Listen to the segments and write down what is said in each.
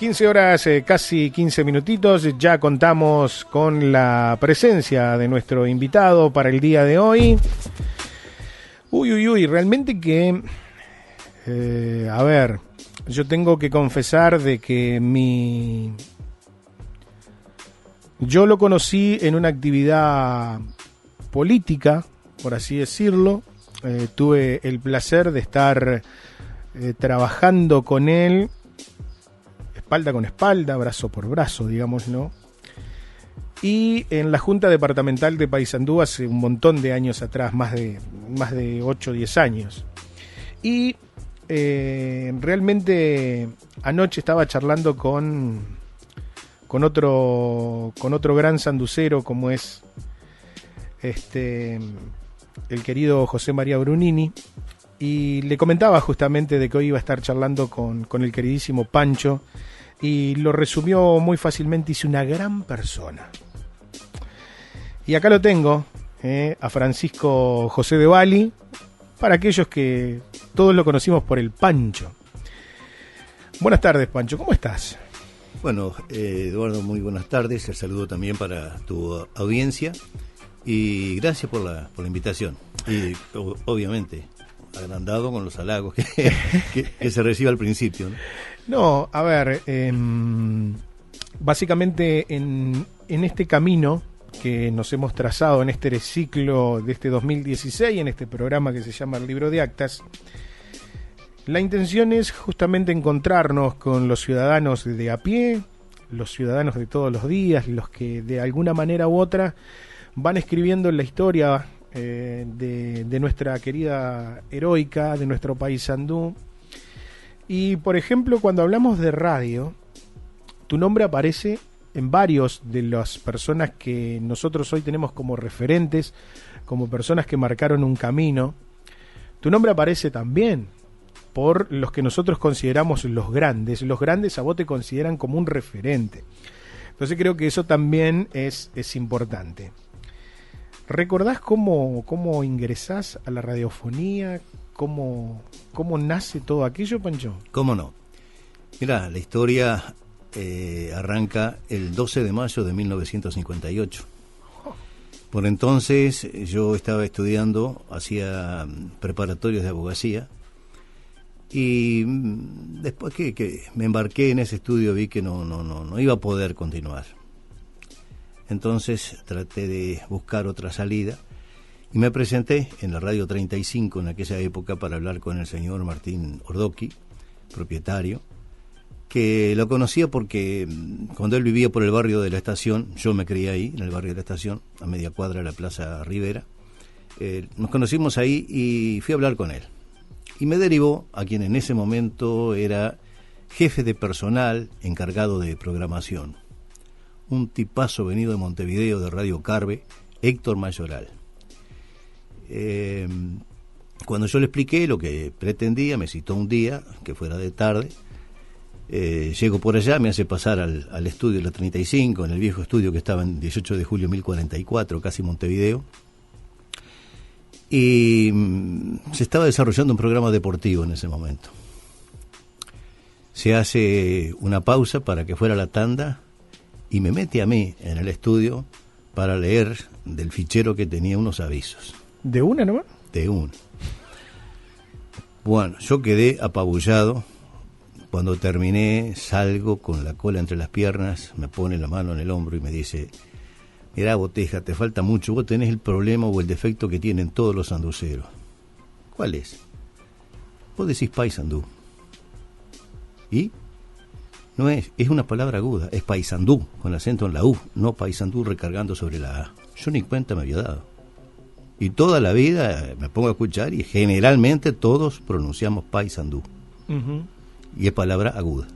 15 horas, casi 15 minutitos, ya contamos con la presencia de nuestro invitado para el día de hoy. Realmente que, a ver, yo tengo que confesar de que yo lo conocí en una actividad política, por así decirlo. Tuve el placer de estar trabajando con él espalda con espalda, brazo por brazo, digámoslo. Y en la Junta Departamental de Paysandú hace un montón de años atrás, más de 8 o 10 años. Y realmente anoche estaba charlando con otro gran sanducero como es el querido José María Brunini. Y le comentaba justamente de que hoy iba a estar charlando con el queridísimo Pancho. Y lo resumió muy fácilmente, dice: una gran persona. Y acá lo tengo, a Francisco José de Bali, para aquellos que todos lo conocimos por el Pancho. Buenas tardes, Pancho, ¿cómo estás? Bueno, Eduardo, muy buenas tardes. El saludo también para tu audiencia y gracias por la invitación. Y obviamente agrandado con los halagos que se recibe al principio, ¿no? No, a ver, básicamente en este camino que nos hemos trazado en este ciclo de este 2016, en este programa que se llama El Libro de Actas, la intención es justamente encontrarnos con los ciudadanos de a pie, los ciudadanos de todos los días, los que de alguna manera u otra van escribiendo la historia de nuestra querida heroica, de nuestro Paysandú. Y por ejemplo, cuando hablamos de radio, tu nombre aparece en varios de las personas que nosotros hoy tenemos como referentes, como personas que marcaron un camino. Tu nombre aparece también por los que nosotros consideramos los grandes. Los grandes a vos te consideran como un referente. Entonces creo que eso también es importante. ¿Recordás cómo ingresás a la radiofonía? ¿Cómo nace todo aquello, Pancho? ¿Cómo no? Mirá, la historia arranca el 12 de mayo de 1958. Por entonces yo estaba estudiando, hacía preparatorios de abogacía, y después que me embarqué en ese estudio vi que no iba a poder continuar. Entonces traté de buscar otra salida y me presenté en la Radio 35 en aquella época para hablar con el señor Martín Ordoqui, propietario, que lo conocía porque cuando él vivía por el barrio de la Estación, yo me crié ahí, en el barrio de la Estación, a media cuadra de la Plaza Rivera. Nos conocimos ahí y fui a hablar con él. Y me derivó a quien en ese momento era jefe de personal encargado de programación. Un tipazo venido de Montevideo, de Radio Carve, Héctor Mayoral. Cuando yo le expliqué lo que pretendía, me citó un día, que fuera de tarde. Llego por allá, me hace pasar al estudio de la 35, en el viejo estudio que estaba en 18 de julio 1044, casi Montevideo. Y se estaba desarrollando un programa deportivo en ese momento. Se hace una pausa para que fuera la tanda y me mete a mí en el estudio para leer del fichero que tenía unos avisos. ¿De una nomás? De una. Bueno, yo quedé apabullado. Cuando terminé, salgo con la cola entre las piernas, me pone la mano en el hombro y me dice: mirá, Boteja, te falta mucho, vos tenés el problema o el defecto que tienen todos los sanduceros. ¿Cuál es? Vos decís Paysandú. ¿Y? No es una palabra aguda, es Paysandú, con acento en la U, no Paysandú recargando sobre la A. Yo ni cuenta me había dado. Y toda la vida me pongo a escuchar y generalmente todos pronunciamos Paysandú. Uh-huh. Y es palabra aguda.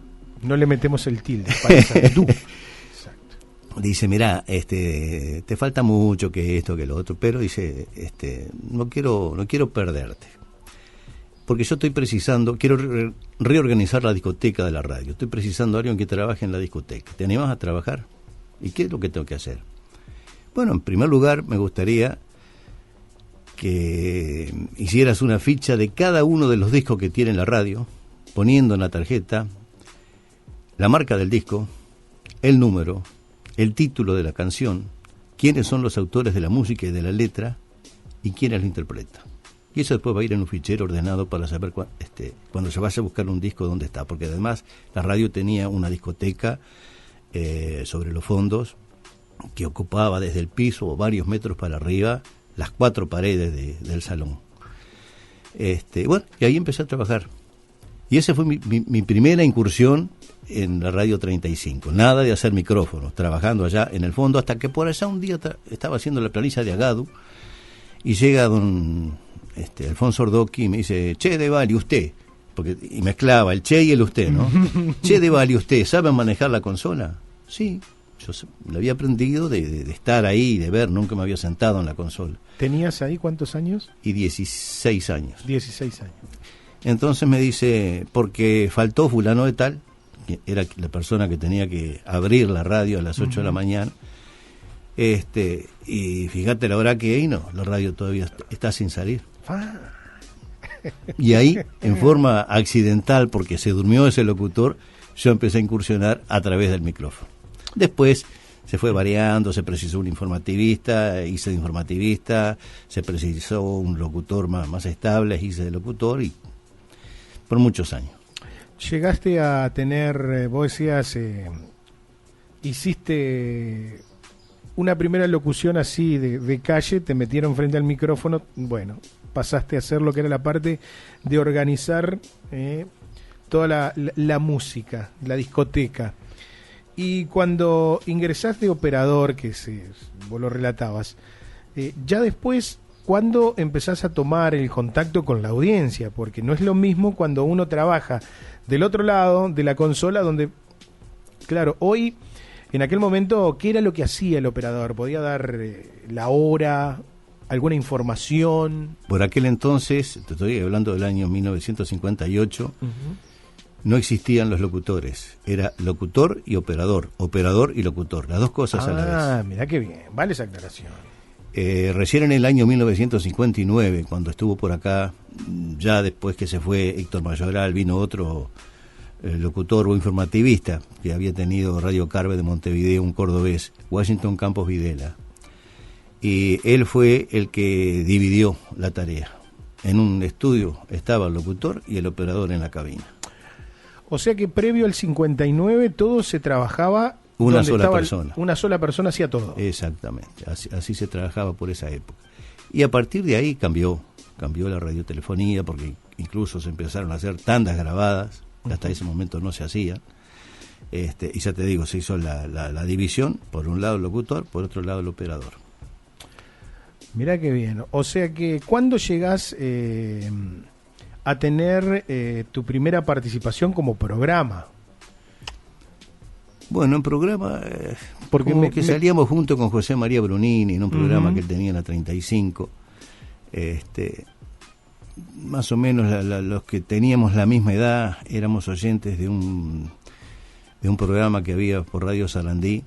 No le metemos el tilde, Paysandú. Exacto. Dice, mirá, te falta mucho, que esto, que lo otro, pero dice, no quiero perderte. Porque yo estoy precisando, quiero reorganizar la discoteca de la radio. Estoy precisando a alguien que trabaje en la discoteca. ¿Te animas a trabajar? ¿Y qué es lo que tengo que hacer? Bueno, en primer lugar, me gustaría que hicieras una ficha de cada uno de los discos que tiene la radio, poniendo en la tarjeta la marca del disco, el número, el título de la canción, quiénes son los autores de la música y de la letra y quiénes lo interpretan. Y eso después va a ir en un fichero ordenado para saber cuando se vaya a buscar un disco dónde está, porque además la radio tenía una discoteca sobre los fondos que ocupaba desde el piso o varios metros para arriba las 4 paredes del salón. Bueno, y ahí empecé a trabajar. Y esa fue mi primera incursión en la Radio 35. Nada de hacer micrófonos, trabajando allá en el fondo, hasta que por allá un día estaba haciendo la planilla de Agadu y llega don Alfonso Ordoqui y me dice: Che, de Vali, usted, y mezclaba el che y el usted, ¿no? Che, de Vali, ¿usted sabe manejar la consola? Sí, yo lo había aprendido de estar ahí y de ver, nunca me había sentado en la consola. ¿Tenías ahí cuántos años? Y 16 años. 16 años. Entonces me dice, porque faltó fulano de tal, que era la persona que tenía que abrir la radio a las 8 de la mañana, y fíjate la hora que hay, no, la radio todavía está sin salir. Y ahí, en forma accidental, porque se durmió ese locutor, yo empecé a incursionar a través del micrófono. Después se fue variando, se precisó un informativista, hice de informativista, se precisó un locutor más estable, hice de locutor, y por muchos años. Llegaste a tener, vos decías, hiciste una primera locución así de calle, te metieron frente al micrófono, bueno, pasaste a hacer lo que era la parte de organizar toda la música, la discoteca. Y cuando ingresaste de operador, vos lo relatabas, ya después, ¿cuándo empezás a tomar el contacto con la audiencia? Porque no es lo mismo cuando uno trabaja del otro lado de la consola, donde, claro, hoy, en aquel momento, ¿qué era lo que hacía el operador? ¿Podía dar la hora, alguna información? Por aquel entonces, te estoy hablando del año 1958, no existían los locutores. Era locutor y operador y locutor, las dos cosas a la vez. Ah, mirá qué bien, vale esa aclaración. Recién en el año 1959, cuando estuvo por acá, ya después que se fue Héctor Mayoral, vino otro locutor o informativista que había tenido Radio Carve de Montevideo, un cordobés, Washington Campos Videla. Y él fue el que dividió la tarea. En un estudio estaba el locutor y el operador en la cabina. O sea que previo al 59 todo se trabajaba... Una sola persona. Una sola persona hacía todo. Exactamente, así se trabajaba por esa época. Y a partir de ahí cambió la radiotelefonía, porque incluso se empezaron a hacer tandas grabadas, hasta ese momento no se hacían. Y ya te digo, se hizo la división, por un lado el locutor, por otro lado el operador. Mirá qué bien. O sea que, ¿cuándo llegás a tener tu primera participación como programa? Bueno, en programa, porque salíamos junto con José María Brunini en un programa que él tenía en la 35. Más o menos los que teníamos la misma edad éramos oyentes de un programa que había por Radio Sarandí,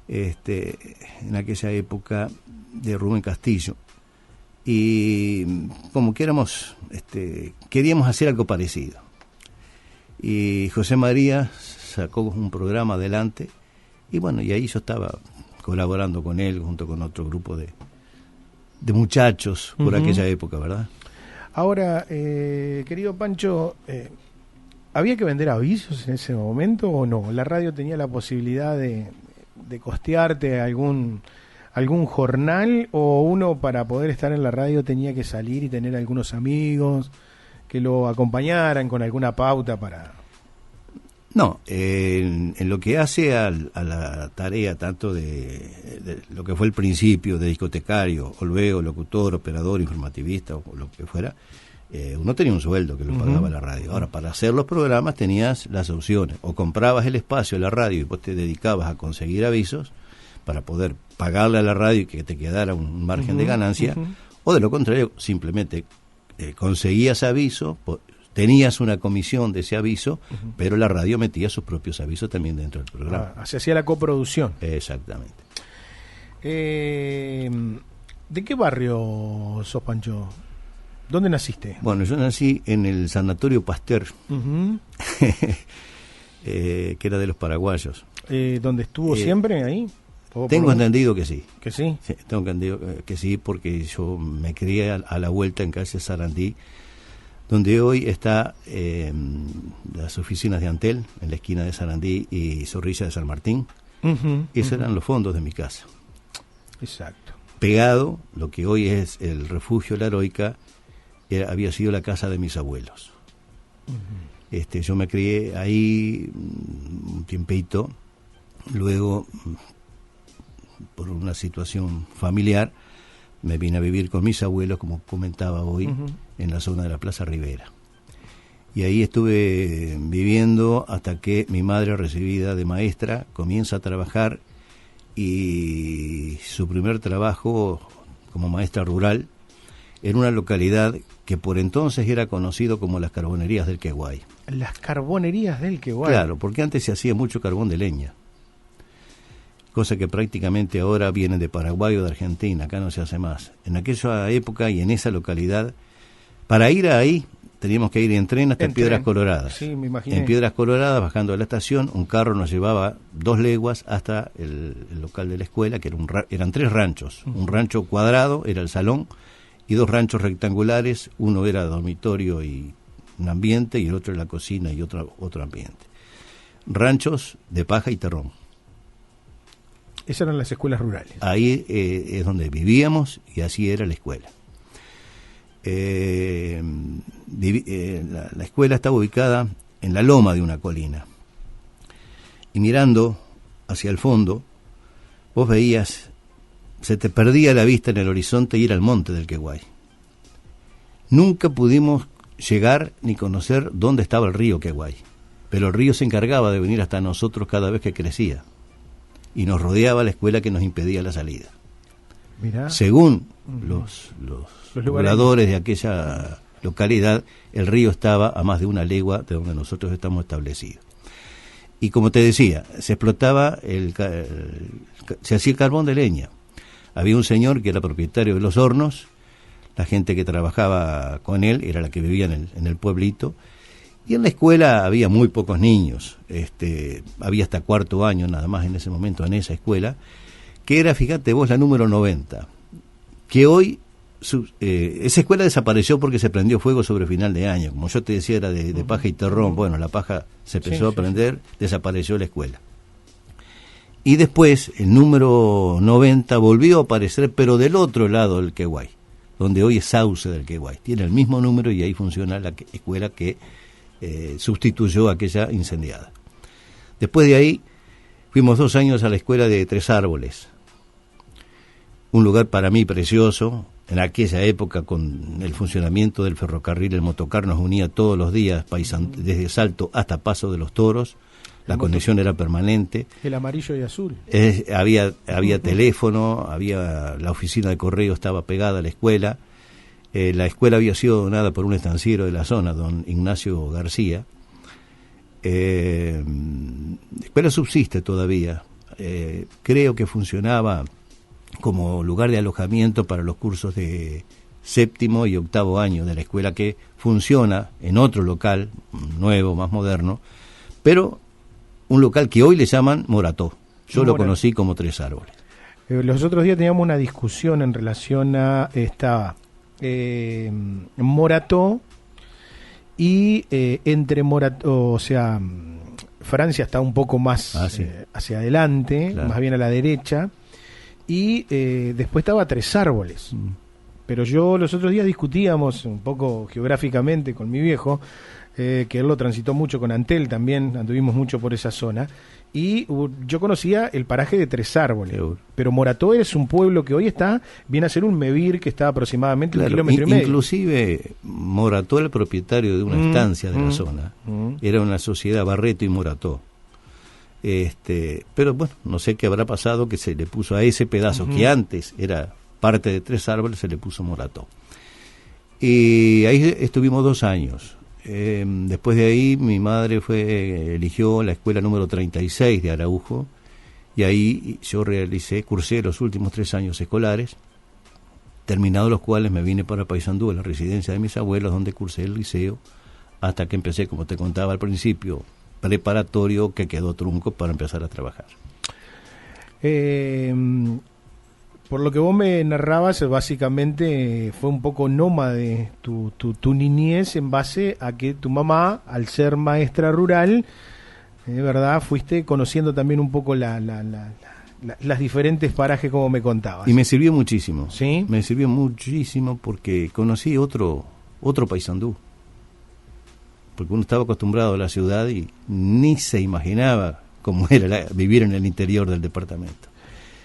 en aquella época, de Rubén Castillo. Y como que queríamos hacer algo parecido. Y José María sacó un programa adelante, y bueno, y ahí yo estaba colaborando con él junto con otro grupo de muchachos por aquella época, ¿verdad? Ahora, querido Pancho, ¿había que vender avisos en ese momento o no? ¿La radio tenía la posibilidad de costearte algún jornal, o uno para poder estar en la radio tenía que salir y tener algunos amigos que lo acompañaran con alguna pauta para...? No, en lo que hace a la tarea tanto de lo que fue el principio de discotecario, o luego locutor, operador, informativista o lo que fuera, uno tenía un sueldo que lo pagaba la radio. Ahora, para hacer los programas tenías las opciones: o comprabas el espacio de la radio y vos te dedicabas a conseguir avisos para poder pagarle a la radio y que te quedara un margen de ganancia, o de lo contrario, simplemente conseguías aviso, tenías una comisión de ese aviso, pero la radio metía sus propios avisos también dentro del programa. Se hacía la coproducción. Exactamente. ¿De qué barrio sos, Pancho? ¿Dónde naciste? Bueno, yo nací en el Sanatorio Pasteur. que era de los paraguayos. ¿Dónde estuvo siempre ahí? Tengo entendido que sí. ¿Que sí? Sí, tengo entendido que sí, porque yo me crié a la vuelta en calle Sarandí, donde hoy está las oficinas de Antel, en la esquina de Sarandí y Zorrilla de San Martín. Esos eran los fondos de mi casa. Exacto. Pegado, lo que hoy es el refugio La Heroica, había sido la casa de mis abuelos. Yo me crié ahí un tiempito, luego, por una situación familiar, me vine a vivir con mis abuelos, como comentaba hoy, en la zona de la Plaza Rivera. Y ahí estuve viviendo hasta que mi madre, recibida de maestra, comienza a trabajar, y su primer trabajo como maestra rural en una localidad que por entonces era conocido como las Carbonerías del Queguay. Las Carbonerías del Queguay. Claro, porque antes se hacía mucho carbón de leña, cosa que prácticamente ahora viene de Paraguay o de Argentina, acá no se hace más. En aquella época y en esa localidad, para ir ahí teníamos que ir en tren hasta Piedras Coloradas. Sí, me imaginé. En Piedras Coloradas, bajando de la estación, un carro nos llevaba 2 leguas hasta el local de la escuela, que eran 3 ranchos. Un rancho cuadrado era el salón, y 2 ranchos rectangulares, uno era dormitorio y un ambiente, y el otro era la cocina y otro ambiente. Ranchos de paja y terrón. Esas eran las escuelas rurales. Ahí es donde vivíamos, y así era la escuela. La escuela estaba ubicada en la loma de una colina, y mirando hacia el fondo, vos veías, se te perdía la vista en el horizonte y era el monte del Queguay. Nunca pudimos llegar ni conocer dónde estaba el río Queguay, pero el río se encargaba de venir hasta nosotros cada vez que crecía, y nos rodeaba la escuela, que nos impedía la salida. Mirá. Según los pobladores de aquella localidad, el río estaba a más de 1 legua de donde nosotros estamos establecidos. Y como te decía, se explotaba, se hacía el carbón de leña. Había un señor que era propietario de los hornos, la gente que trabajaba con él era la que vivía en el pueblito, y en la escuela había muy pocos niños, había hasta 4º año nada más en ese momento en esa escuela, que era, fíjate vos, la número 90, que hoy esa escuela desapareció porque se prendió fuego sobre final de año. Como yo te decía, era de paja y terrón. Bueno, la paja se empezó a prender, desapareció la escuela. Y después el número 90 volvió a aparecer, pero del otro lado del Queguay, donde hoy es Sauce del Queguay. Tiene el mismo número, y ahí funciona la escuela que sustituyó a aquella incendiada. Después de ahí fuimos 2 años a la escuela de Tres Árboles, un lugar para mí precioso. En aquella época, con el funcionamiento del ferrocarril, el motocar nos unía todos los días, desde Salto hasta Paso de los Toros. La conexión era permanente. El amarillo y azul. Había teléfono, la oficina de correo estaba pegada a la escuela. La escuela había sido donada por un estanciero de la zona, don Ignacio García. La escuela subsiste todavía. Creo que funcionaba como lugar de alojamiento para los cursos de 7º y 8º año de la escuela, que funciona en otro local nuevo, más moderno, pero un local que hoy le llaman Morató. Yo lo conocí como Tres Árboles. Los otros días teníamos una discusión en relación a Morató y entre Morató, o sea, Francia está un poco más hacia adelante, claro, más bien a la derecha, y después estaba Tres Árboles. Pero yo los otros días discutíamos un poco geográficamente con mi viejo, que él lo transitó mucho con Antel también, anduvimos mucho por esa zona, y yo conocía el paraje de Tres Árboles, pero Morató es un pueblo que hoy viene a ser un mevir que está aproximadamente 1,5 kilómetros. Inclusive Morató, el propietario de una estancia de la zona, era una sociedad Barreto y Morató. Pero bueno, no sé qué habrá pasado, que se le puso a ese pedazo que antes era parte de Tres Árboles, se le puso Morató. Y ahí estuvimos 2 años. Después de ahí mi madre eligió la escuela número 36 de Araujo, y ahí yo cursé los últimos 3 años escolares, terminados los cuales me vine para Paysandú, a la residencia de mis abuelos, donde cursé el liceo, hasta que empecé, como te contaba al principio, preparatorio que quedó trunco para empezar a trabajar. Por lo que vos me narrabas, básicamente fue un poco nómade tu niñez en base a que tu mamá, al ser maestra rural, ¿verdad? Fuiste conociendo también un poco las diferentes parajes como me contabas. Y me sirvió muchísimo. ¿Sí? Me sirvió muchísimo porque conocí otro Paysandú. Porque uno estaba acostumbrado a la ciudad y ni se imaginaba cómo era vivir en el interior del departamento.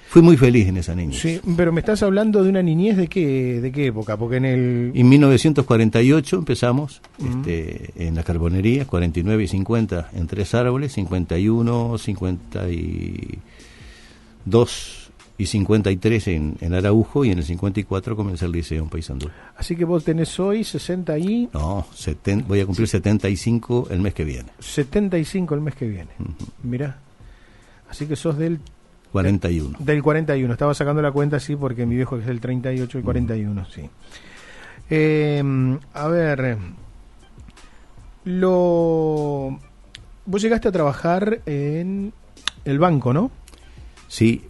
Fui muy feliz en esa niñez. Sí, pero me estás hablando de una niñez de qué época, porque En 1948 empezamos en la carbonería, 49 y 50 en Tres Árboles, 51, 52 y 53 en Araujo, y en el 54 comencé el liceo en Paysandú. Así que vos tenés hoy 60 y... No, voy a cumplir 75 el mes que viene. 75 el mes que viene. Mirá. Así que sos del 41. Del 41, estaba sacando la cuenta, sí, porque mi viejo es del 38 y 41, sí. A ver, vos llegaste a trabajar en el banco, ¿no? Sí,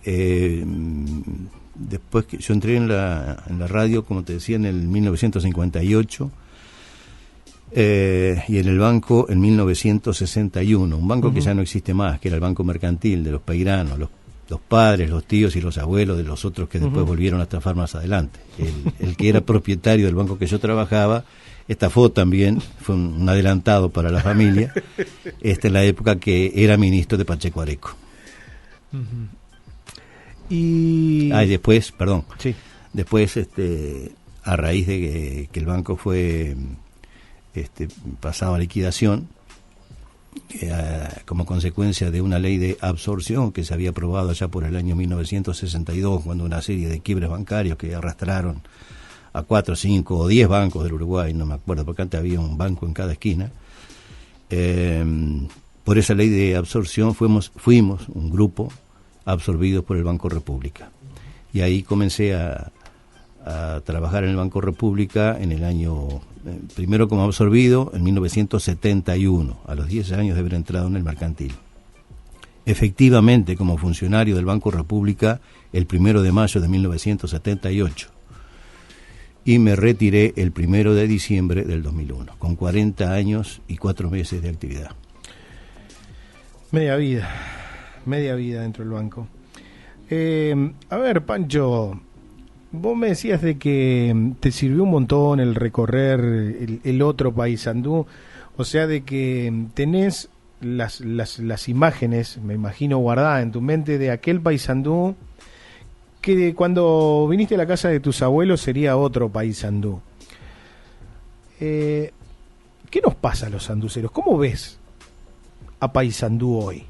después que yo entré en la radio, como te decía, en el 1958, y en el banco en 1961, un banco que ya no existe más, que era el Banco Mercantil de los Peiranos, los padres, los tíos y los abuelos de los otros que después volvieron a estafar más adelante. El que era propietario del banco que yo trabajaba estafó también, fue un adelantado para la familia, en la época que era ministro de Pacheco Areco. Y después, sí. Después, a raíz de que el banco fue pasado a liquidación, como consecuencia de una ley de absorción que se había aprobado allá por el año 1962, cuando una serie de quiebres bancarios que arrastraron a 4, 5 o 10 bancos del Uruguay, no me acuerdo, porque antes había un banco en cada esquina. Por esa ley de absorción fuimos un grupo absorbidos por el Banco República. Y ahí comencé a trabajar en el Banco República en el año, primero como absorbido en 1971, a los 10 años de haber entrado en el mercantil. Efectivamente, como funcionario del Banco República, el 1 de mayo de 1978. Y me retiré el 1 de diciembre del 2001, con 40 años y 4 meses de actividad. Media vida dentro del banco. A ver, Pancho, vos me decías de que te sirvió un montón el recorrer el otro Paysandú, o sea, de que tenés las imágenes, me imagino, guardadas en tu mente de aquel Paysandú que cuando viniste a la casa de tus abuelos sería otro Paysandú. ¿Qué nos pasa a los sanduceros? ¿Cómo ves a Paysandú hoy?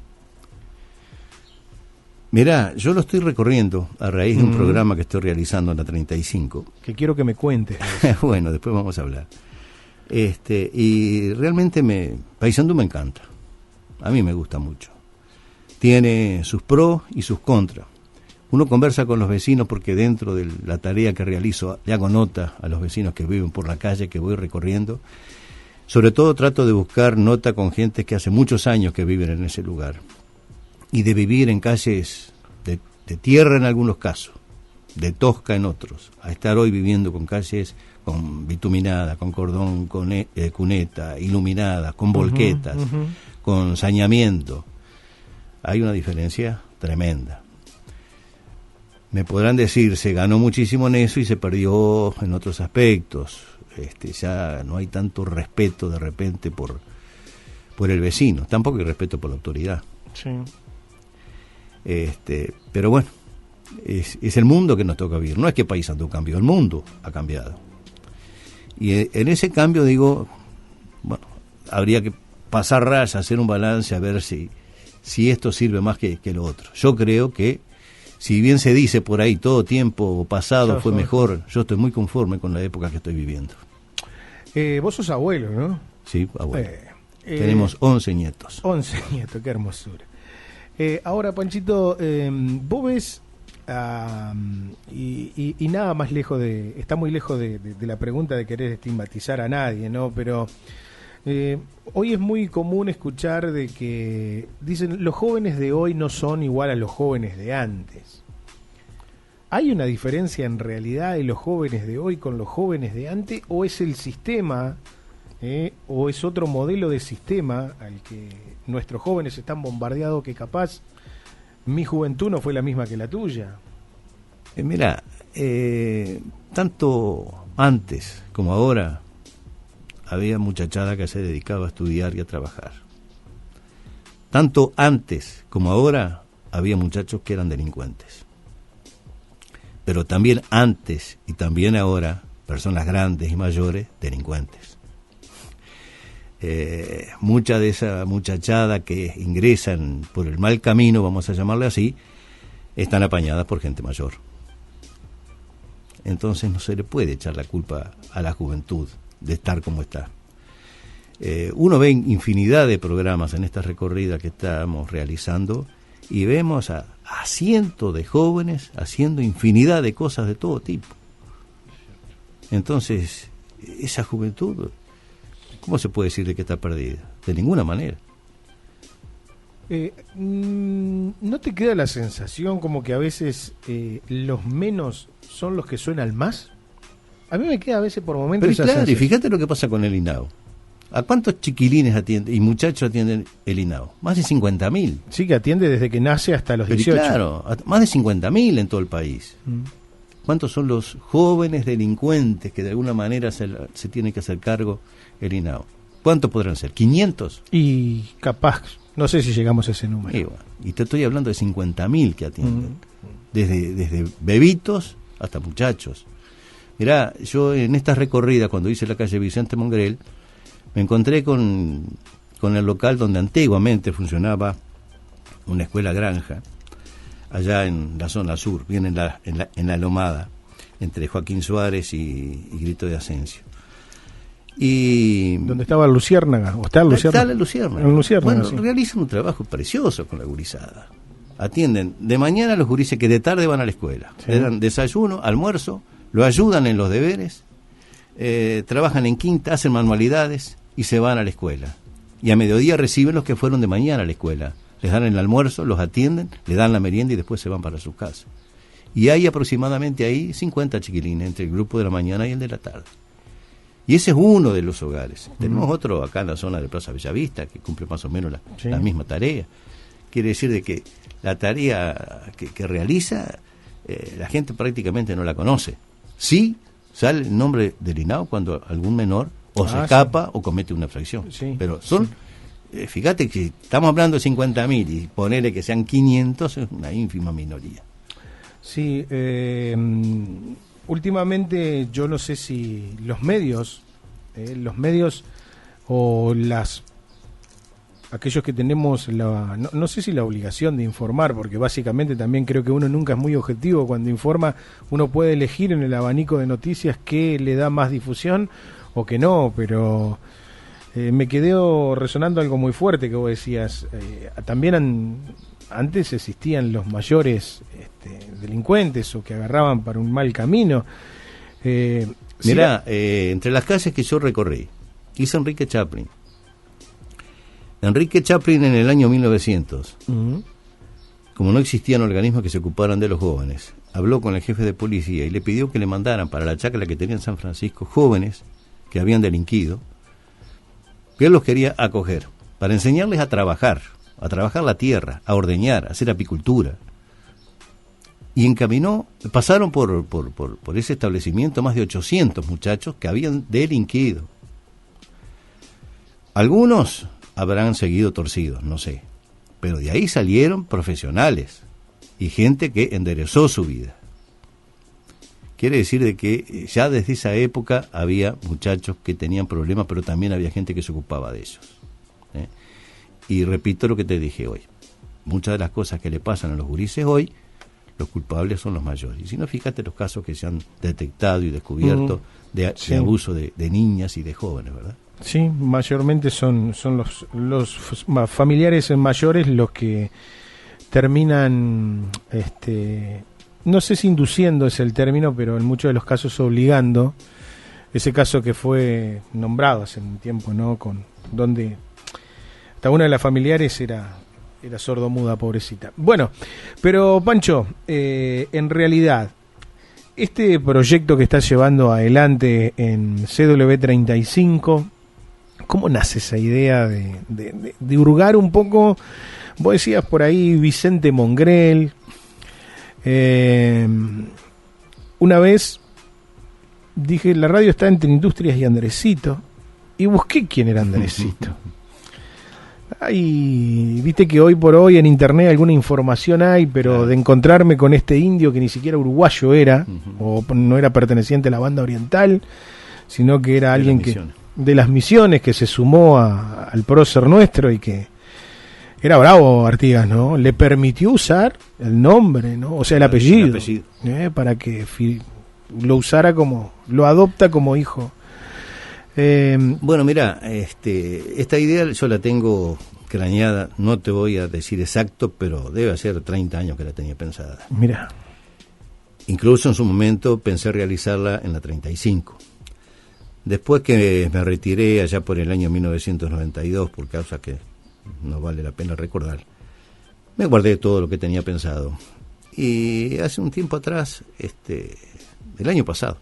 Mirá, yo lo estoy recorriendo a raíz de un programa que estoy realizando en la 35. Que quiero que me cuentes. Bueno, después vamos a hablar. Y realmente Paysandú me encanta. A mí me gusta mucho. Tiene sus pros y sus contras. Uno conversa con los vecinos porque dentro de la tarea que realizo le hago nota a los vecinos que viven por la calle que voy recorriendo. Sobre todo trato de buscar nota con gente que hace muchos años que viven en ese lugar. Y de vivir en calles de tierra en algunos casos, de tosca en otros, a estar hoy viviendo con calles con bituminada, con cordón, con cuneta, iluminadas, con volquetas, con saneamiento. Hay una diferencia tremenda. Me podrán decir, se ganó muchísimo en eso y se perdió en otros aspectos. Ya no hay tanto respeto de repente por el vecino, tampoco hay respeto por la autoridad. Sí. Pero bueno, es el mundo que nos toca vivir. No es que Paysandú cambió, el mundo ha cambiado. Y en ese cambio digo, bueno, habría que pasar raya, hacer un balance, a ver si esto sirve más que lo otro. Yo creo que, si bien se dice por ahí todo tiempo pasado fue mejor, yo estoy muy conforme con la época que estoy viviendo. Vos sos abuelo, ¿no? Sí, abuelo. Tenemos 11 nietos. 11 nietos, qué hermosura. Ahora, Panchito, vos ves, y nada más lejos está muy lejos de la pregunta de querer estigmatizar a nadie, ¿no? Pero Hoy es muy común escuchar de que dicen los jóvenes de hoy no son igual a los jóvenes de antes. ¿Hay una diferencia en realidad de los jóvenes de hoy con los jóvenes de antes, o es el sistema, o es otro modelo de sistema al que nuestros jóvenes están bombardeados, que capaz mi juventud no fue la misma que la tuya? Mira, tanto antes como ahora había muchachada que se dedicaba a estudiar y a trabajar. Tanto antes como ahora había muchachos que eran delincuentes. Pero también antes y también ahora, personas grandes y mayores, delincuentes. Mucha de esa muchachada que ingresan por el mal camino, vamos a llamarle así, están apañadas por gente mayor. Entonces no se le puede echar la culpa a la juventud de estar como está. Uno ve infinidad de programas en esta recorrida que estamos realizando y vemos a cientos de jóvenes haciendo infinidad de cosas de todo tipo. Entonces, esa juventud, ¿cómo se puede decir de que está perdida? De ninguna manera. ¿No te queda la sensación como que a veces los menos son los que suenan más? A mí me queda a veces por momentos Pero esa claro, sensación. y fíjate lo que pasa con el INAO. ¿A cuántos chiquilines atiende y muchachos atienden el INAO? Más de 50.000. Sí, que atiende desde que nace hasta los 18. Claro, más de 50.000 en todo el país. ¿Cuántos son los jóvenes delincuentes que de alguna manera se tiene que hacer cargo el INAO? ¿Cuántos podrán ser? ¿500? Y capaz, no sé si llegamos a ese número. Y te estoy hablando de 50.000 que atienden. Desde bebitos hasta muchachos. Mirá, yo en esta recorrida, cuando hice la calle Vicente Mongrel, me encontré con el local donde antiguamente funcionaba una escuela granja, allá en la zona sur, bien en la Lomada, entre Joaquín Suárez y Grito de Asensio. Y ¿dónde estaba Luciérnaga? ¿O está Luciérnaga? Está la Luciérnaga. Bueno, sí. Realizan un trabajo precioso con la gurizada. Atienden de mañana a los gurises que de tarde van a la escuela. Sí. Le dan desayuno, almuerzo, lo ayudan en los deberes, trabajan en quinta, hacen manualidades y se van a la escuela. Y a mediodía reciben los que fueron de mañana a la escuela. Les dan el almuerzo, los atienden, les dan la merienda y después se van para sus casas. Y hay aproximadamente ahí 50 chiquilines entre el grupo de la mañana y el de la tarde. Y ese es uno de los hogares. Tenemos otro acá en la zona de Plaza Bellavista que cumple más o menos la misma tarea. Quiere decir de que la tarea que realiza la gente prácticamente no la conoce. Sí sale el nombre del INAO cuando algún menor o se escapa o comete una infracción. Sí, pero son, fíjate que estamos hablando de 50.000 y ponerle que sean 500 es una ínfima minoría. Sí, últimamente yo no sé si los medios o aquellos que tenemos no sé si la obligación de informar, porque básicamente también creo que uno nunca es muy objetivo cuando informa. Uno puede elegir en el abanico de noticias qué le da más difusión o que no, pero me quedó resonando algo muy fuerte que vos decías. También antes existían los mayores delincuentes o que agarraban para un mal camino. Mirá, entre las calles que yo recorrí, hice Enrique Chaplin. Enrique Chaplin en el año 1900, como no existían organismos que se ocuparan de los jóvenes, habló con el jefe de policía y le pidió que le mandaran para la chacra que tenía en San Francisco jóvenes que habían delinquido, que él los quería acoger, para enseñarles a trabajar la tierra, a ordeñar, a hacer apicultura. Y encaminó, pasaron por ese establecimiento más de 800 muchachos que habían delinquido. Algunos habrán seguido torcidos, no sé, pero de ahí salieron profesionales y gente que enderezó su vida. Quiere decir de que ya desde esa época había muchachos que tenían problemas, pero también había gente que se ocupaba de ellos. Y repito lo que te dije hoy, muchas de las cosas que le pasan a los gurises hoy, los culpables son los mayores. Y si no, fíjate los casos que se han detectado y descubierto de abuso de niñas y de jóvenes, ¿verdad? Sí, mayormente son los familiares mayores los que terminan, no sé si induciendo es el término, pero en muchos de los casos obligando ese caso que fue nombrado hace un tiempo, ¿no? Con donde hasta una de las familiares era sordomuda, pobrecita. Bueno, pero Pancho, en realidad, este proyecto que estás llevando adelante en CW35, ¿cómo nace esa idea de hurgar un poco? Vos decías por ahí Vicente Mongrel. Una vez dije, la radio está entre Industrias y Andresito, y busqué quién era Andresito. Ay, viste que hoy por hoy en internet alguna información hay, pero claro, de encontrarme con este indio que ni siquiera uruguayo era, o no era perteneciente a la banda oriental, sino que era alguien que de las Misiones, que se sumó al prócer nuestro y que era bravo Artigas, ¿no? Le permitió usar el nombre, ¿no? O sea, el apellido. Para que lo usara lo adopta como hijo. Bueno, mira, esta idea yo la tengo craneada, no te voy a decir exacto, pero debe ser 30 años que la tenía pensada. Mira. Incluso en su momento pensé realizarla en la 35. Después que me retiré allá por el año 1992, por causa que no vale la pena recordar, me guardé todo lo que tenía pensado. Y hace un tiempo atrás, el año pasado,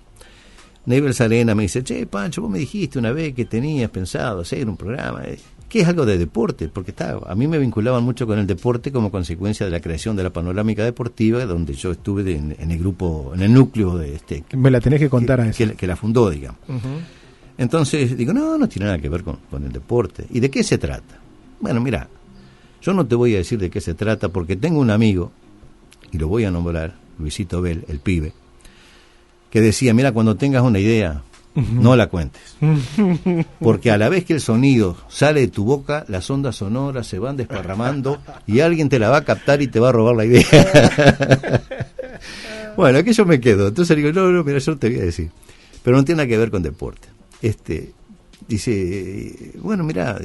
Neibel Sarena me dice, che, Pancho, vos me dijiste una vez que tenías pensado hacer un programa, que es algo de deporte, porque a mí me vinculaban mucho con el deporte como consecuencia de la creación de la Panorámica Deportiva, donde yo estuve en el grupo, en el núcleo de me la tenés que contar a eso. Que la fundó, digamos. Entonces digo, no tiene nada que ver con el deporte. ¿Y de qué se trata? Bueno, mira, yo no te voy a decir de qué se trata, porque tengo un amigo, y lo voy a nombrar, Luisito Bell, el pibe, que decía, mira, cuando tengas una idea, no la cuentes. Porque a la vez que el sonido sale de tu boca, las ondas sonoras se van desparramando y alguien te la va a captar y te va a robar la idea. Bueno, aquello me quedo. Entonces digo, no, mira, yo no te voy a decir. Pero no tiene nada que ver con deporte. Dice, bueno, mira,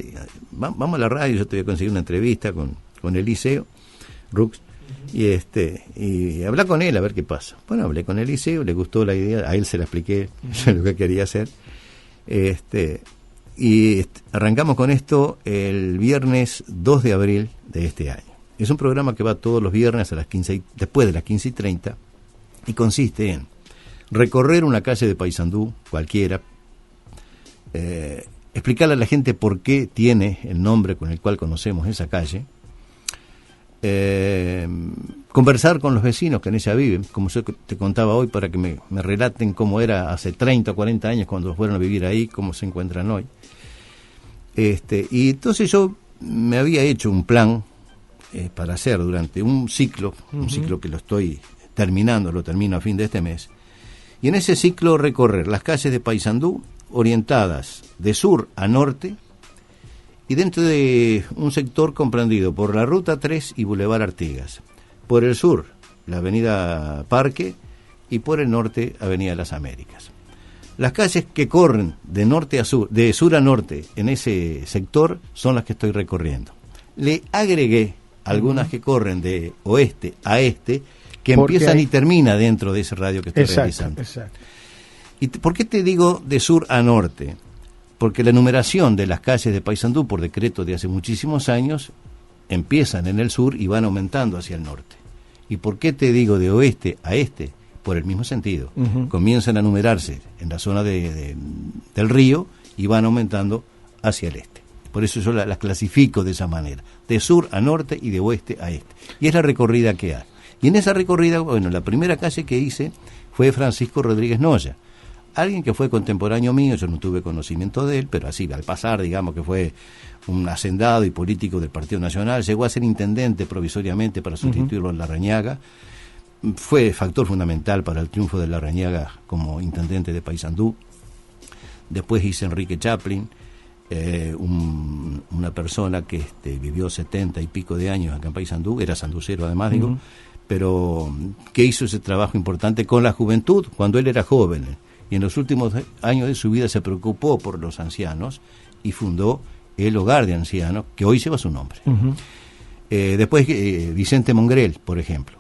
vamos a la radio, yo te voy a conseguir una entrevista con Eliseo Rux. Y hablar con él a ver qué pasa. Bueno, hablé con Eliseo, le gustó la idea, a él se la expliqué lo que quería hacer. Arrancamos con esto el viernes 2 de abril de este año. Es un programa que va todos los viernes a las 15 después de las 15:30, y consiste en recorrer una calle de Paysandú, cualquiera, explicarle a la gente por qué tiene el nombre con el cual conocemos esa calle, conversar con los vecinos que en ella viven, como yo te contaba hoy, para que me relaten cómo era hace 30 o 40 años cuando fueron a vivir ahí, cómo se encuentran hoy. Y entonces yo me había hecho un plan para hacer durante un ciclo que lo estoy terminando, lo termino a fin de este mes, y en ese ciclo recorrer las calles de Paysandú orientadas de sur a norte, y dentro de un sector comprendido por la Ruta 3 y Boulevard Artigas. Por el sur, la Avenida Parque, y por el norte, Avenida Las Américas. Las calles que corren de norte a sur, de sur a norte en ese sector son las que estoy recorriendo. Le agregué algunas que corren de oeste a este, que empiezan y terminan dentro de ese radio que estoy realizando. Exacto. ¿Y por qué te digo de sur a norte? Porque la numeración de las calles de Paysandú, por decreto de hace muchísimos años, empiezan en el sur y van aumentando hacia el norte. ¿Y por qué te digo de oeste a este? Por el mismo sentido. Comienzan a numerarse en la zona del río y van aumentando hacia el este. Por eso yo las clasifico de esa manera, de sur a norte y de oeste a este. Y es la recorrida que hay. Y en esa recorrida, bueno, la primera calle que hice fue Francisco Rodríguez Noya, alguien que fue contemporáneo mío. Yo no tuve conocimiento de él, pero así, al pasar, digamos que fue un hacendado y político del Partido Nacional, llegó a ser intendente provisoriamente para sustituirlo en Larrañaga, fue factor fundamental para el triunfo de Larrañaga como intendente de Paysandú. Después hice Enrique Chaplin, una persona que vivió 70 y pico de años acá en Paysandú, era sanducero además, digo, pero que hizo ese trabajo importante con la juventud cuando él era joven. Y en los últimos años de su vida se preocupó por los ancianos y fundó el Hogar de Ancianos, que hoy lleva su nombre. Después Vicente Mongrel, por ejemplo,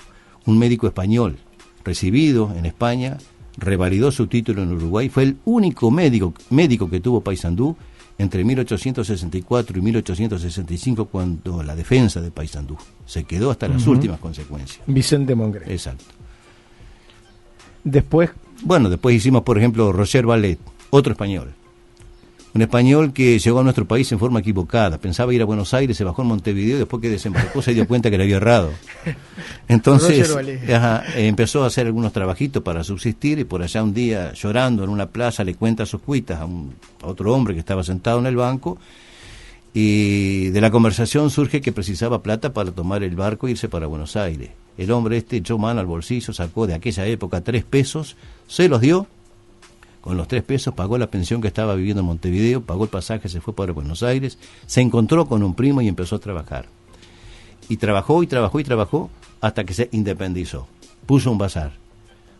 un médico español recibido en España, revalidó su título en Uruguay, fue el único médico que tuvo Paysandú entre 1864 y 1865, cuando la defensa de Paysandú se quedó hasta las últimas consecuencias. Vicente Mongrel. Exacto. Después hicimos, por ejemplo, Roger Ballet, otro español. Un español que llegó a nuestro país en forma equivocada. Pensaba ir a Buenos Aires, se bajó en Montevideo, después que desembarcó se dio cuenta que le había errado. Entonces empezó a hacer algunos trabajitos para subsistir, y por allá un día, llorando en una plaza, le cuenta sus cuitas a otro hombre que estaba sentado en el banco, y de la conversación surge que precisaba plata para tomar el barco e irse para Buenos Aires. El hombre echó mano al bolsillo, sacó de aquella época 3 pesos, se los dio. Con los 3 pesos pagó la pensión que estaba viviendo en Montevideo, pagó el pasaje, se fue para Buenos Aires, se encontró con un primo y empezó a trabajar. Y trabajó hasta que se independizó. Puso un bazar.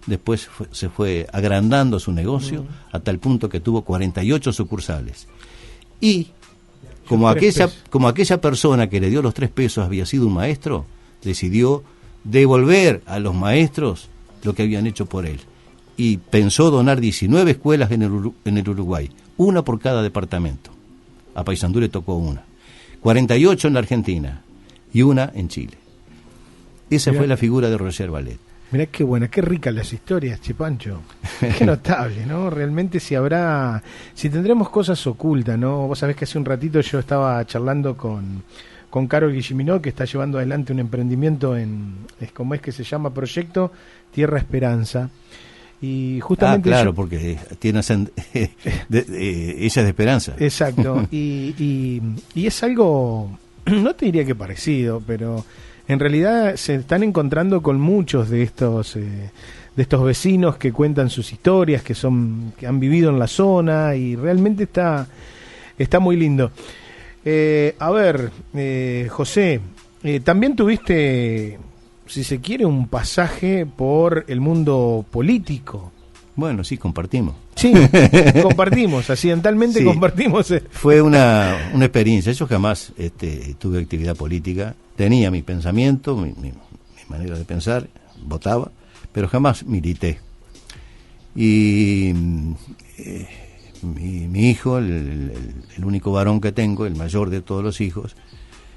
Después se fue agrandando su negocio hasta el punto que tuvo 48 sucursales. Y como aquella persona que le dio los 3 pesos había sido un maestro, decidió devolver a los maestros lo que habían hecho por él. Y pensó donar 19 escuelas en el Uruguay, una por cada departamento. A Paysandú le tocó una. 48 en la Argentina y una en Chile. Esa fue la figura de Roger Ballet. Mirá qué buena, qué ricas las historias, Che Pancho. Qué notable, ¿no? Realmente si tendremos cosas ocultas, ¿no? Vos sabés que hace un ratito yo estaba charlando con Carol Guilleminó, que está llevando adelante un emprendimiento ¿cómo es que se llama? Proyecto Tierra Esperanza. Y justamente porque tiene ella es de Esperanza. Exacto. y es algo, no te diría que parecido, pero en realidad se están encontrando con muchos de estos vecinos que cuentan sus historias, que han vivido en la zona, y realmente está muy lindo. José, también tuviste, si se quiere, un pasaje por el mundo político. Bueno, sí, compartimos. Sí, compartimos, accidentalmente sí. Compartimos. Fue una experiencia. Yo jamás tuve actividad política. Tenía mi pensamiento, mi manera de pensar, votaba, pero jamás milité. Y mi hijo, el único varón que tengo, el mayor de todos los hijos,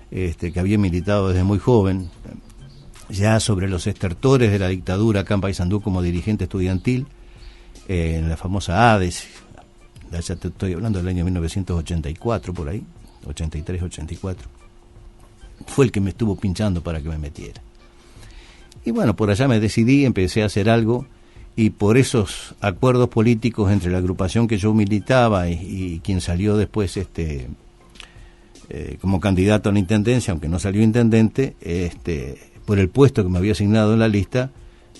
que había militado desde muy joven, ya sobre los estertores de la dictadura acá en Paysandú como dirigente estudiantil, en la famosa ADES, ya te estoy hablando del año 1984, por ahí, 83, 84, fue el que me estuvo pinchando para que me metiera. Y bueno, por allá me decidí, empecé a hacer algo, y por esos acuerdos políticos entre la agrupación que yo militaba y quien salió después como candidato a la intendencia, aunque no salió intendente, por el puesto que me había asignado en la lista,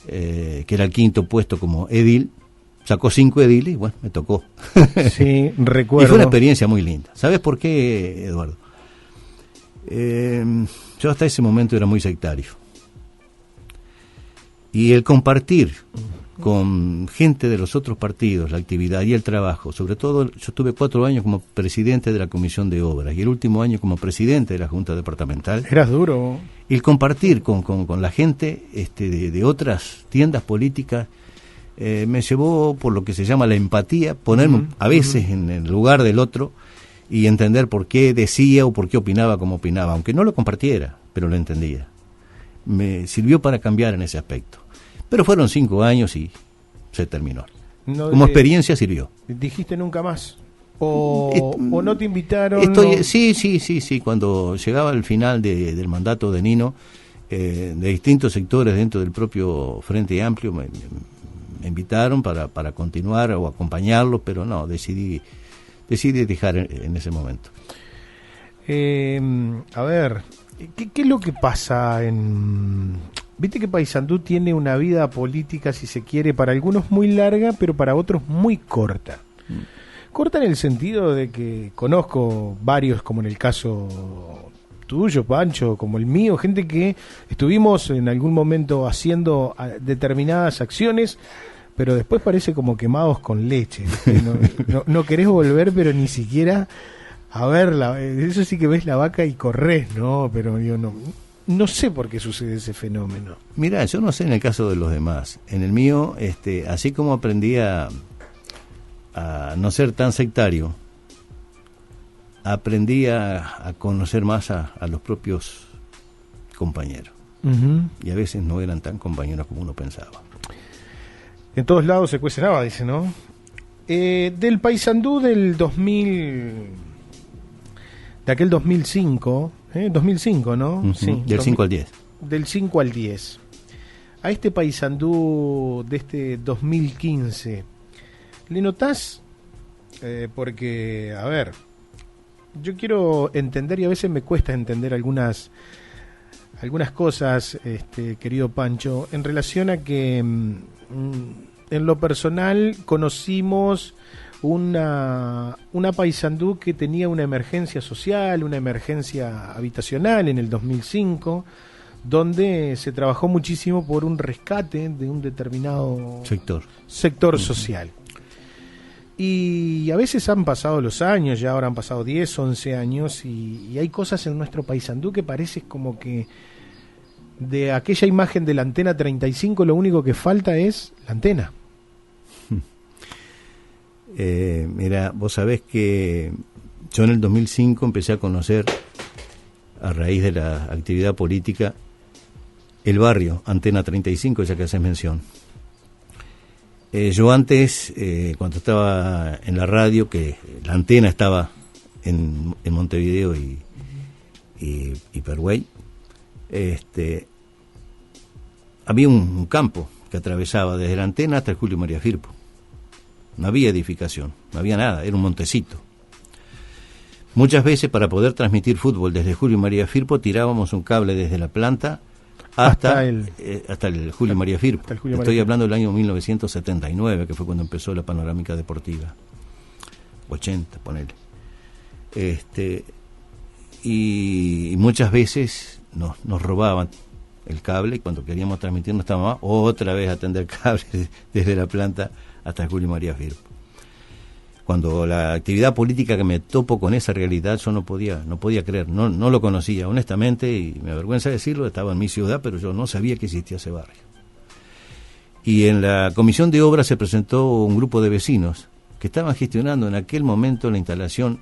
que era el 5º puesto como edil, sacó 5 ediles y bueno, me tocó. Sí, recuerdo. Y fue una experiencia muy linda. ¿Sabes por qué, Eduardo? Yo hasta ese momento era muy sectario. Y el compartir con gente de los otros partidos la actividad y el trabajo, sobre todo yo estuve 4 años como presidente de la Comisión de Obras y el último año como presidente de la Junta Departamental. Eras duro. Y el compartir con la gente de otras tiendas políticas me llevó por lo que se llama la empatía, ponerme a veces en el lugar del otro y entender por qué decía o por qué opinaba como opinaba, aunque no lo compartiera, pero lo entendía. Me sirvió para cambiar en ese aspecto. Pero fueron 5 años y se terminó. Como experiencia sirvió. ¿Dijiste nunca más? ¿O no te invitaron? Sí. Cuando llegaba el final del mandato de Nino, de distintos sectores dentro del propio Frente Amplio, me invitaron para continuar o acompañarlos, pero no, decidí dejar en ese momento. A ver, ¿qué es lo que pasa Viste que Paysandú tiene una vida política, si se quiere, para algunos muy larga, pero para otros muy corta. Corta en el sentido de que conozco varios, como en el caso tuyo, Pancho, como el mío, gente que estuvimos en algún momento haciendo determinadas acciones, pero después parece como quemados con leche. No querés volver, pero ni siquiera a verla. Eso sí que ves la vaca y corres, ¿no? Pero yo no. no sé por qué sucede ese fenómeno. Mira, yo no sé en el caso de los demás. En el mío, así como aprendí a no ser tan sectario, aprendí a conocer más a los propios compañeros. Uh-huh. Y a veces no eran tan compañeros como uno pensaba. En todos lados se cuece nada, dice, ¿no? Del Paysandú del 2000, de aquel 2005, 2005, ¿no? Uh-huh. Sí, del 5 al 10. Del 5 al 10. A este Paysandú de este 2015, ¿le notás? Porque, a ver, yo quiero entender, y a veces me cuesta entender algunas cosas, querido Pancho, en relación a que en lo personal conocimos una Paysandú que tenía una emergencia social, una emergencia habitacional en el 2005, donde se trabajó muchísimo por un rescate de un determinado sector social. Y a veces han pasado los años, ya ahora han pasado 10, 11 años, y hay cosas en nuestro Paysandú que parece como que de aquella imagen de la antena 35 lo único que falta es la antena. Mira, vos sabés que yo en el 2005 empecé a conocer, a raíz de la actividad política, el barrio Antena 35, ya que haces mención. Yo antes, cuando estaba en la radio, que la antena estaba en Montevideo y Perhuey, había un campo que atravesaba desde la antena hasta el Julio María Firpo. No había edificación, no había nada, era un montecito. Muchas veces para poder transmitir fútbol desde Julio María Firpo tirábamos un cable desde la planta hasta el Julio María Firpo. Estoy hablando del año 1979, que fue cuando empezó la panorámica deportiva. 80, ponele. Y muchas veces nos robaban el cable, y cuando queríamos transmitir no estaba más, otra vez a tender cable desde la planta hasta el Julio María Firpo. Cuando la actividad política que me topo con esa realidad, yo no podía creer, no lo conocía, honestamente, y me avergüenza decirlo, estaba en mi ciudad, pero yo no sabía que existía ese barrio. Y en la comisión de obras se presentó un grupo de vecinos que estaban gestionando en aquel momento la instalación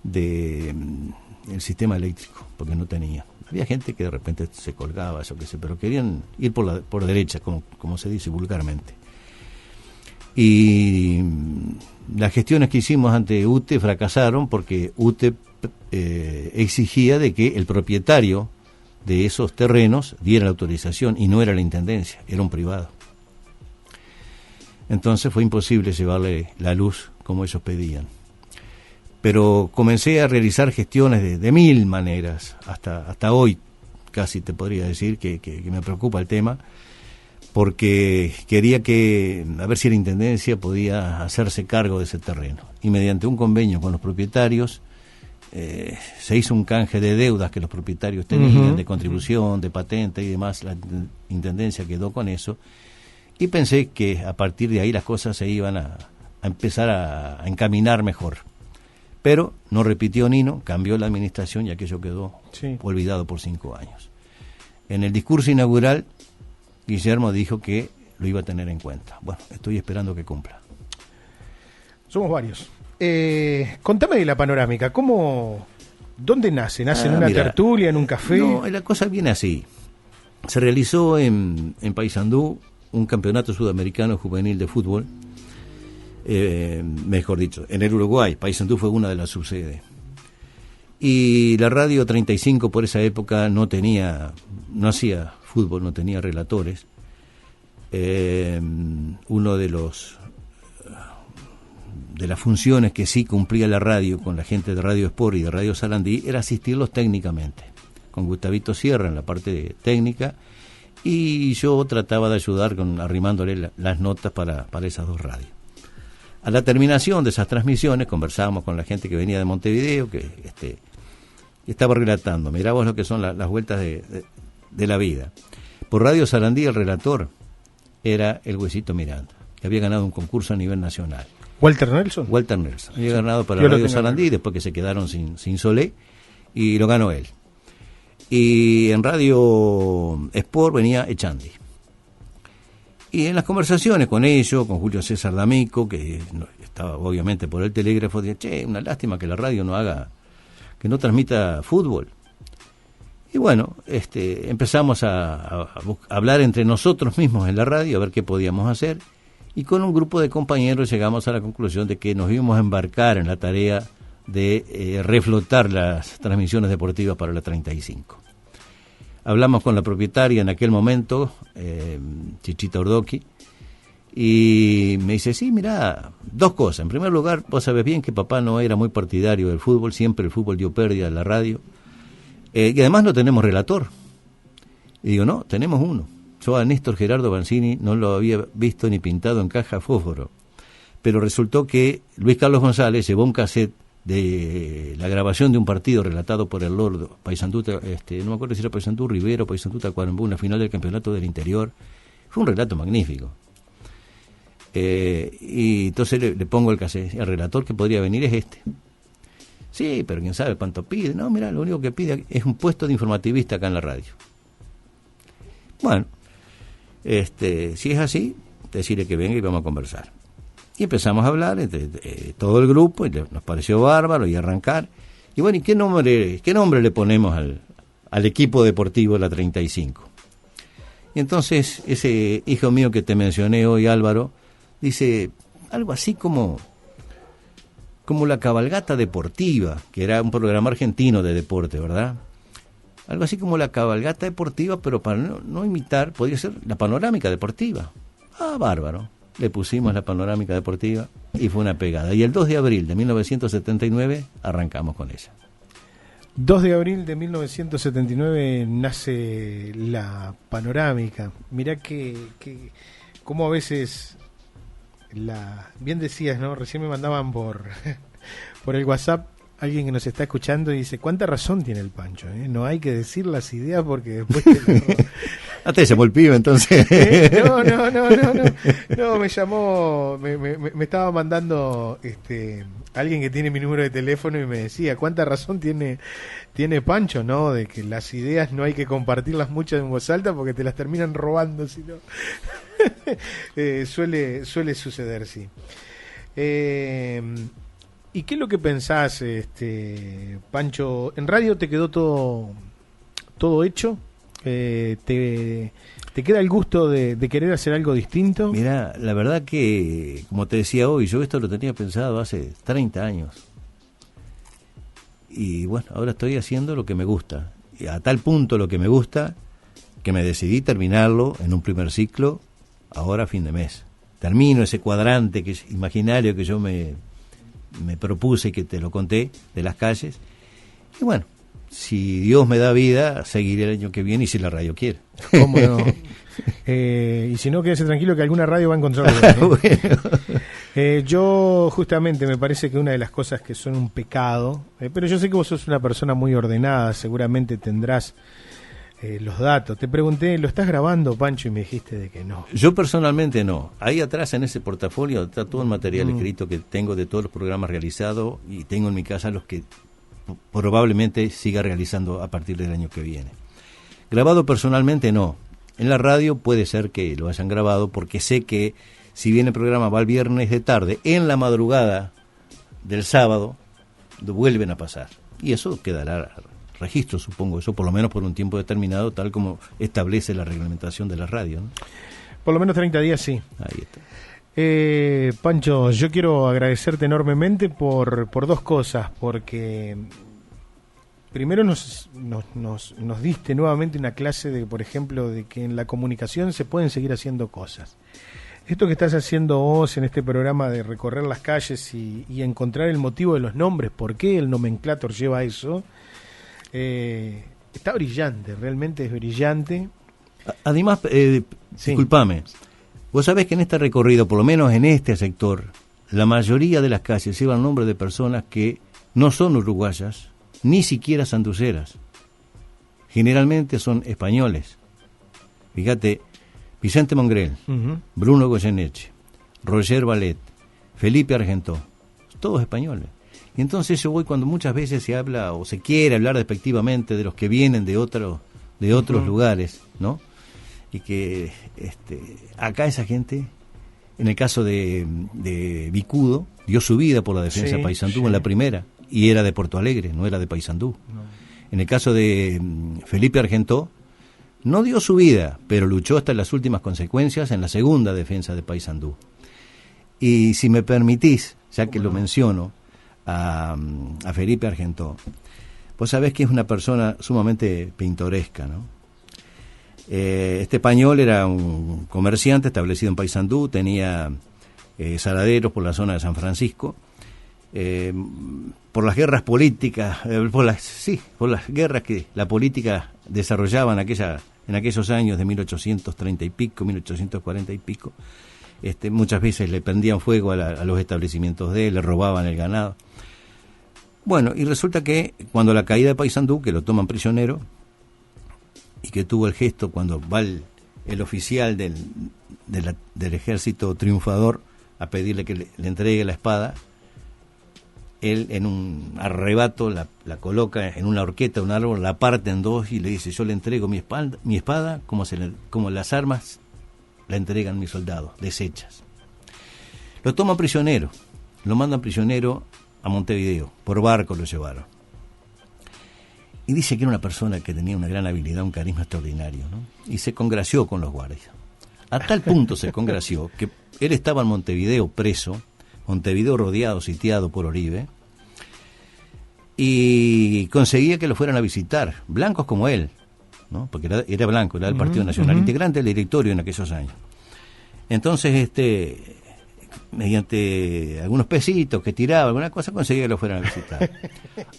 del sistema eléctrico, porque no tenían. Había gente que de repente se colgaba, yo qué sé, pero querían ir por derecha, como se dice vulgarmente. Y las gestiones que hicimos ante UTE fracasaron porque UTE exigía de que el propietario de esos terrenos diera la autorización, y no era la intendencia, era un privado. Entonces fue imposible llevarle la luz como ellos pedían. Pero comencé a realizar gestiones de mil maneras, hasta hoy casi te podría decir que me preocupa el tema, porque quería a ver si la intendencia podía hacerse cargo de ese terreno. Y mediante un convenio con los propietarios, se hizo un canje de deudas que los propietarios tenían, de contribución, de patente y demás. La intendencia quedó con eso, y pensé que a partir de ahí las cosas se iban a empezar a encaminar mejor. Pero no repitió Nino, cambió la administración y aquello quedó olvidado por 5 años. En el discurso inaugural, Guillermo dijo que lo iba a tener en cuenta. Bueno, estoy esperando que cumpla. Somos varios. Contame de la panorámica. ¿Dónde nace? ¿Nace en una tertulia, en un café? No, la cosa viene así. Se realizó en Paysandú un campeonato sudamericano juvenil de fútbol. Mejor dicho, en el Uruguay. Paysandú fue una de las subsedes. Y la radio 35 por esa época no hacía fútbol, no tenía relatores. Uno de las funciones que sí cumplía la radio con la gente de Radio Sport y de Radio Sarandí era asistirlos técnicamente, con Gustavito Sierra en la parte técnica, y yo trataba de ayudar arrimándole las notas para esas dos radios. A la terminación de esas transmisiones conversábamos con la gente que venía de Montevideo, que estaba relatando. Mirá vos lo que son las vueltas de la vida. Por Radio Sarandí el relator era el Huesito Miranda, que había ganado un concurso a nivel nacional. ¿Walter Nelson? Walter Nelson. Había ganado para Radio Sarandí, después que se quedaron sin Solé, y lo ganó él. y en Radio Sport venía Echandi. Y en las conversaciones con ellos, con Julio César D'Amico, que estaba obviamente por el telégrafo, decía, che, una lástima que la radio que no transmita fútbol. Y bueno, empezamos a hablar entre nosotros mismos en la radio, a ver qué podíamos hacer, y con un grupo de compañeros llegamos a la conclusión de que nos íbamos a embarcar en la tarea de reflotar las transmisiones deportivas para la 35. Hablamos con la propietaria en aquel momento, Chichita Ordoqui, y me dice, sí, mira, dos cosas. En primer lugar, vos sabés bien que papá no era muy partidario del fútbol, siempre el fútbol dio pérdida en la radio, y además no tenemos relator. Y digo, no, tenemos uno. Yo a Néstor Gerardo Banzini no lo había visto ni pintado en caja fósforo, pero resultó que Luis Carlos González llevó un cassette de la grabación de un partido relatado por el Lord Paysandú, no me acuerdo si era Paysandú Rivero, Paysandú Tacuarembó, una final del campeonato del interior. Fue un relato magnífico. Y entonces le pongo el cassette, el relator que podría venir es este. Sí, pero quién sabe cuánto pide. No, mira, lo único que pide es un puesto de informativista acá en la radio. Bueno, si es así, decirle que venga y vamos a conversar. Y empezamos a hablar entre todo el grupo, y nos pareció bárbaro, y arrancar. Y bueno, ¿y qué nombre le ponemos al equipo deportivo de la 35? Y entonces, ese hijo mío que te mencioné hoy, Álvaro, dice algo así como la cabalgata deportiva, que era un programa argentino de deporte, ¿verdad? Algo así como la cabalgata deportiva, pero para no imitar, podría ser la panorámica deportiva. Ah, bárbaro. Le pusimos la panorámica deportiva y fue una pegada. Y el 2 de abril de 1979 arrancamos con ella. 2 de abril de 1979 nace la panorámica. Mirá que como a veces, bien decías, ¿no? Recién me mandaban por el WhatsApp alguien que nos está escuchando y dice, ¿cuánta razón tiene el Pancho? No hay que decir las ideas porque después Hasta se el pibe, entonces. No, me llamó, me estaba mandando alguien que tiene mi número de teléfono y me decía, ¿cuánta razón tiene Pancho, no? De que las ideas no hay que compartirlas muchas en voz alta porque te las terminan robando, si no. Suele suceder, sí. ¿Y qué es lo que pensás, Pancho? ¿En radio te quedó todo hecho? ¿Te queda el gusto de querer hacer algo distinto? Mira, la verdad que, como te decía hoy, yo esto lo tenía pensado hace 30 años. Y bueno, ahora estoy haciendo lo que me gusta. Y a tal punto lo que me gusta, que me decidí terminarlo en un primer ciclo, ahora a fin de mes. Termino ese cuadrante que es imaginario que yo me propuse y que te lo conté, de las calles. Y bueno, si Dios me da vida, seguiré el año que viene y si la radio quiere. ¿Cómo no? Y si no, quédese tranquilo que alguna radio va a encontrar. Bueno. Yo justamente me parece que una de las cosas que son un pecado, pero yo sé que vos sos una persona muy ordenada, seguramente tendrás los datos. Te pregunté, ¿lo estás grabando, Pancho? Y me dijiste de que no. Yo personalmente no. Ahí atrás en ese portafolio está todo el material escrito que tengo de todos los programas realizados y tengo en mi casa los que probablemente siga realizando a partir del año que viene. Grabado personalmente no. En la radio puede ser que lo hayan grabado porque sé que si bien el programa va el viernes de tarde, en la madrugada del sábado vuelven a pasar. Y eso quedará registro, supongo, eso por lo menos por un tiempo determinado, tal como establece la reglamentación de la radio, ¿no? Por lo menos 30 días, sí. Ahí está. Pancho, yo quiero agradecerte enormemente por dos cosas, porque primero nos diste nuevamente una clase de, por ejemplo, de que en la comunicación se pueden seguir haciendo cosas. Esto que estás haciendo vos en este programa de recorrer las calles y encontrar el motivo de los nombres, por qué el nomenclator lleva eso, está brillante, realmente es brillante. Además, sí. Discúlpame, vos sabés que en este recorrido, por lo menos en este sector, la mayoría de las calles llevan nombre de personas que no son uruguayas, ni siquiera sanduceras. Generalmente son españoles. Fíjate, Vicente Mongrel, Bruno Goyeneche, Roger Vallet, Felipe Argentó, todos españoles. Y entonces yo voy cuando muchas veces se habla o se quiere hablar despectivamente de los que vienen de otros lugares, ¿no? Y que acá esa gente, en el caso de Vicudo, dio su vida por la defensa de Paysandú en la primera, y era de Porto Alegre, no era de Paysandú. No. En el caso de Felipe Argentó, no dio su vida, pero luchó hasta las últimas consecuencias en la segunda defensa de Paysandú. Y si me permitís, ya que lo menciono, a Felipe Argentó, vos sabés que es una persona sumamente pintoresca, ¿no? Este español era un comerciante establecido en Paysandú, tenía saladeros por la zona de San Francisco. Por las guerras políticas, por las guerras que la política desarrollaba en aquellos años de 1830 y pico, 1840 y pico, muchas veces le prendían fuego a los establecimientos de él, le robaban el ganado. Bueno, y resulta que cuando la caída de Paysandú, que lo toman prisionero, y que tuvo el gesto cuando va el oficial del ejército triunfador a pedirle que le entregue la espada, él en un arrebato la coloca en una horqueta, un árbol, la parte en dos y le dice: yo le entrego mi espada como las armas la entregan mis soldados, deshechas. Lo toman prisionero, lo mandan prisionero a Montevideo, por barco lo llevaron. Y dice que era una persona que tenía una gran habilidad, un carisma extraordinario, ¿no? Y se congració con los guardias. A tal punto se congració que él estaba en Montevideo preso, Montevideo rodeado, sitiado por Oribe, y conseguía que lo fueran a visitar, blancos como él, ¿no? Porque era blanco, era del Partido Nacional, integrante del directorio en aquellos años. Entonces, mediante algunos pesitos que tiraba, alguna cosa, conseguía que lo fueran a visitar.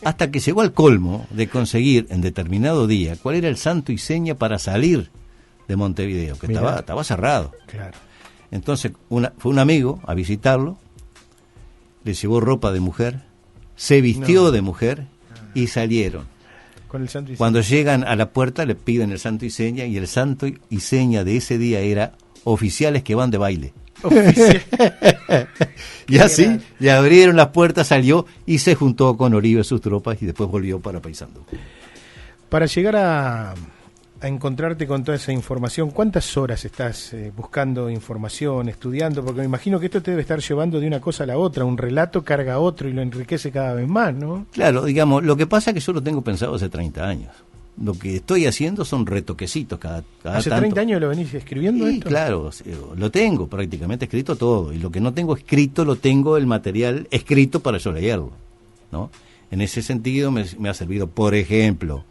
Hasta que llegó al colmo de conseguir en determinado día cuál era el santo y seña para salir de Montevideo, que estaba cerrado. Claro. Entonces fue un amigo a visitarlo, le llevó ropa de mujer, se vistió de mujer y salieron. Con el santo y Cuando llegan a la puerta le piden el santo y seña, y el santo y seña de ese día era: oficiales que van de baile. Y así le abrieron las puertas, salió y se juntó con Oribe, sus tropas, y después volvió para Paysandú. Para llegar a encontrarte con toda esa información, ¿cuántas horas estás buscando información, estudiando? Porque me imagino que esto te debe estar llevando de una cosa a la otra, un relato carga a otro y lo enriquece cada vez más, ¿no? Claro, digamos, lo que pasa es que yo lo tengo pensado hace 30 años. Lo que estoy haciendo son retoquecitos cada ¿Hace tanto. 30 años lo venís escribiendo esto? Claro, lo tengo prácticamente escrito todo, y lo que no tengo escrito lo tengo el material escrito para yo leerlo, ¿no? En ese sentido me ha servido, por ejemplo,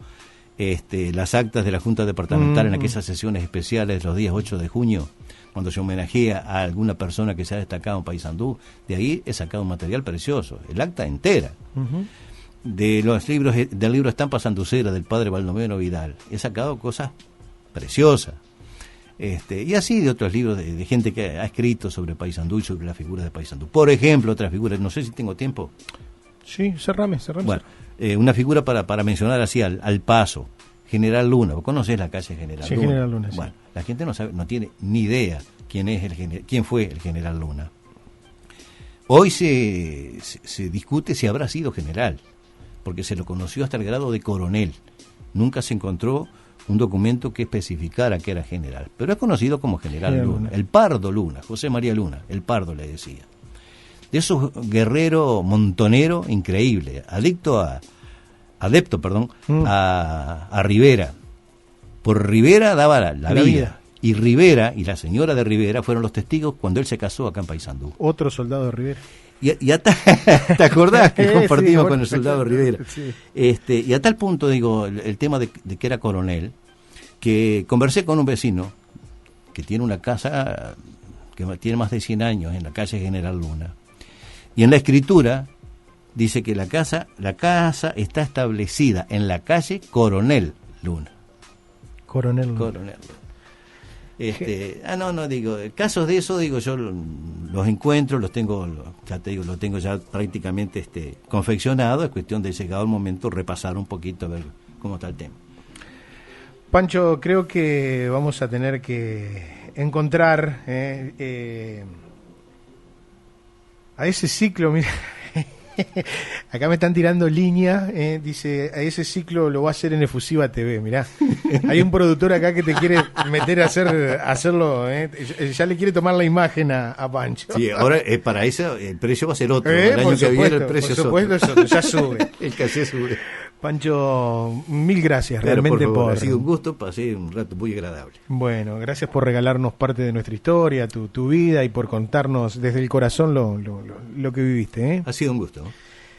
las actas de la Junta Departamental en aquellas sesiones especiales los días 8 de junio, cuando se homenajea a alguna persona que se ha destacado en Paysandú. De ahí he sacado un material precioso, el acta entera. De los libros, del libro Estampa Sanducera del padre Baldomero Vidal, he sacado cosas preciosas, y así de otros libros de gente que ha escrito sobre Paysandú y sobre las figuras de Paysandú. Por ejemplo, otras figuras, no sé si tengo tiempo. Sí, cerrame. Bueno, una figura para mencionar así al paso, General Luna. ¿Vos conocés la calle General Luna? General Luna, bueno, la gente no sabe, no tiene ni idea quién fue el General Luna. Hoy se discute si habrá sido general, porque se lo conoció hasta el grado de coronel. Nunca se encontró un documento que especificara que era general, pero es conocido como General Luna, el Pardo Luna, José María Luna, el Pardo le decía. De esos guerrero montonero increíble, adepto a Rivera. Por Rivera daba la vida. Y Rivera y la señora de Rivera fueron los testigos cuando él se casó acá en Paysandú. Otro soldado de Rivera. ¿Te acordás que compartimos con el soldado Rivera? Sí. Y a tal punto, digo, el tema de que era coronel, que conversé con un vecino que tiene una casa que tiene más de 100 años en la calle General Luna. Y en la escritura dice que la casa está establecida en la calle Coronel Luna. Coronel Luna. Digo, casos de eso, digo, yo los encuentro, los tengo ya prácticamente confeccionado. Es cuestión de, llegado el momento, repasar un poquito a ver cómo está el tema. Pancho, creo que vamos a tener que encontrar a ese ciclo, mira, Acá me están tirando línea, dice, a ese ciclo lo va a hacer en Efusiva TV, mirá. Hay un productor acá que te quiere meter a hacerlo, ya le quiere tomar la imagen a Pancho. Sí, ahora para eso el precio va a ser otro. El año que viene el precio es otro, ya sube. El caché sube. Pancho, mil gracias realmente por... Ha sido un gusto, pasé un rato muy agradable. Bueno, gracias por regalarnos parte de nuestra historia, tu vida y por contarnos desde el corazón lo que viviste. Ha sido un gusto.